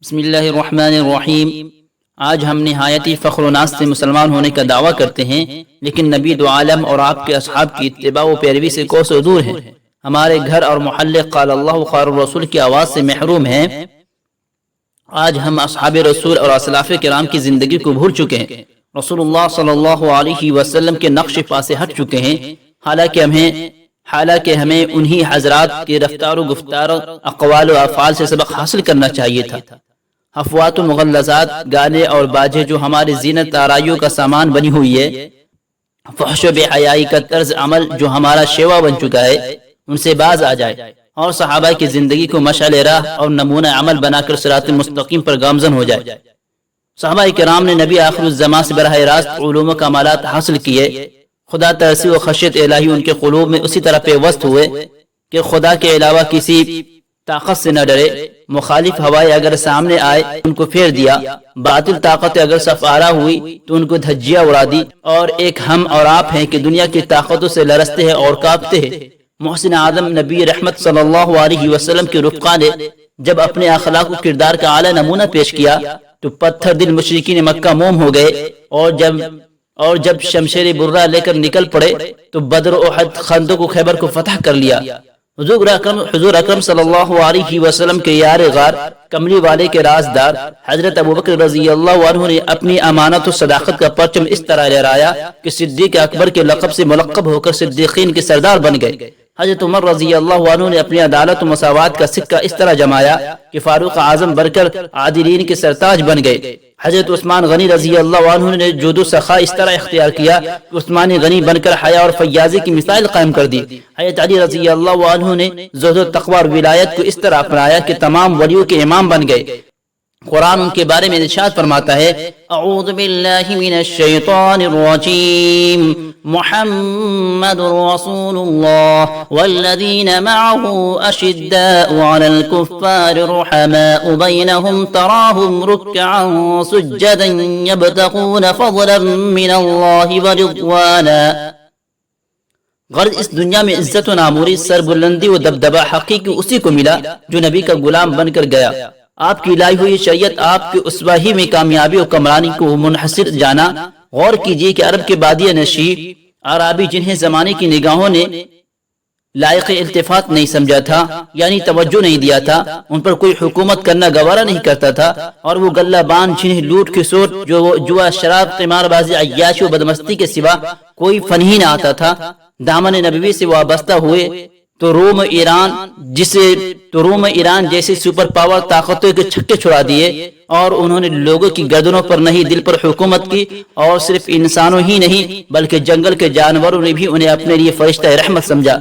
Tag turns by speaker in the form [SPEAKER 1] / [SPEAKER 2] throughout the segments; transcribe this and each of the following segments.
[SPEAKER 1] بسم اللہ الرحمن الرحیم۔ آج ہم نہایت ہی فخر و ناز سے مسلمان ہونے کا دعویٰ کرتے ہیں، لیکن نبی دو عالم اور آپ کے اصحاب کی اتباع و پیروی سے کوسوں دور ہیں۔ ہمارے گھر اور محلے قال اللہ قال الرسول کی آواز سے محروم ہیں۔ آج ہم اصحاب رسول اور اسلاف کرام کی زندگی کو بھول چکے ہیں، رسول اللہ صلی اللہ علیہ وسلم کے نقش پا سے ہٹ چکے ہیں۔ حالانکہ ہمیں انہی حضرات کے رفتار و گفتار، اقوال و افعال سے سبق حاصل کرنا چاہیے تھا۔ افوات و مغلظات، گانے اور باجے جو ہماری زینت آرائیوں کا سامان بنی ہوئی ہے، فحش و بے حیائی کا طرز عمل جو ہمارا شیوا بن چکا ہے، ان سے باز آ جائے اور صحابہ کی زندگی کو مشعل راہ اور نمونہ عمل بنا کر صراط مستقیم پر گامزن ہو جائے۔ صحابہ کرام نے نبی آخر الزمان سے براہ راست علوم و کمالات حاصل کیے۔ خدا ترسی و خشیت الہی ان کے قلوب میں اسی طرح پیوست ہوئے کہ خدا کے علاوہ کسی طاقت سے نہ ڈرے۔ مخالف ہوائیں اگر سامنے آئے ان کو پھیر دیا، باطل طاقت اگر سفارہ ہوئی تو ان کو دھجیاں اڑا دی۔ اور ایک ہم اور آپ ہیں کہ دنیا کی طاقتوں سے لرزتے ہیں اور کانپتے ہیں۔ محسن آدم نبی رحمت صلی اللہ علیہ وسلم کے رفقا نے جب اپنے اخلاق و کردار کا اعلیٰ نمونہ پیش کیا تو پتھر دل مشرکین مکہ موم ہو گئے، اور جب شمشیر برہ لے کر نکل پڑے تو بدر، احد، خندق و خیبر کو فتح کر لیا۔ حضور اکرم صلی اللہ علیہ وسلم کے یار غار، کملی والے کے رازدار حضرت ابوبکر رضی اللہ عنہ نے اپنی امانت و صداقت کا پرچم اس طرح لہرایا کہ صدیق اکبر کے لقب سے ملقب ہو کر صدیقین کے سردار بن گئے۔ حضرت عمر رضی اللہ عنہ نے اپنی عدالت و مساوات کا سکہ اس طرح جمایا کہ فاروق اعظم بن کر عادلین کے سرتاج بن گئے۔ حضرت عثمان غنی رضی اللہ عنہ نے جود و سخا اس طرح اختیار کیا کہ عثمانی غنی بن کر حیا اور فیاضی کی مثال قائم کر دی۔ حضرت علی رضی اللہ عنہ نے زہد و تقوی اور ولایت کو اس طرح اپنایا کہ تمام ولیوں کے امام بن گئے۔ قرآن ان کے بارے میں ارشاد فرماتا ہے، اعوذ باللہ من الشیطان الرجیم، محمد رسول اللہ والذین معه اشداء علی الکفار رحماء بینہم تراہم رکعا سجدا یبتغون فضلا من اللہ ورضوانا۔ غرض اس دنیا میں عزت و ناموری، سربلندی و دبدبہ حقیقی اسی کو ملا جو نبی کا غلام بن کر گیا۔ آپ کی لائی ہوئی شریعت آپ کے اسوہ ہی میں کامیابی و کمرانی کو منحصر جانا۔ غور کیجئے کہ عرب کے بادیہ نشین عرابی جنہیں زمانے کی نگاہوں نے لائق التفات نہیں سمجھا تھا، یعنی توجہ نہیں دیا تھا، ان پر کوئی حکومت کرنا گوارا نہیں کرتا تھا، اور وہ غلہ بان جنہیں لوٹ کھسوٹ، جوا، شراب، قمار بازی، عیاشی و بدمستی کے سوا کوئی فن ہی نہ آتا تھا، دامن نبوی سے وابستہ ہوئے تو روم ایران جیسے سپر پاور طاقتوں کے چھکے چھڑا دیے، اور انہوں نے لوگوں کی گردنوں پر نہیں دل پر حکومت کی، اور صرف انسانوں ہی نہیں بلکہ جنگل کے جانوروں نے بھی انہیں اپنے لیے فرشتہ رحمت سمجھا،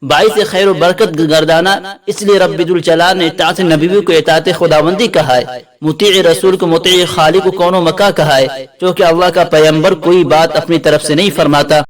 [SPEAKER 1] باعث خیر و برکت گردانا۔ اس لیے رب ذوالجلال نے اطاعت نبوی کو اطاعت خداوندی کہا ہے، مطیع رسول کو مطیع خالق کو کون و مکاں کہا ہے، چونکہ اللہ کا پیغمبر کوئی بات اپنی طرف سے نہیں فرماتا۔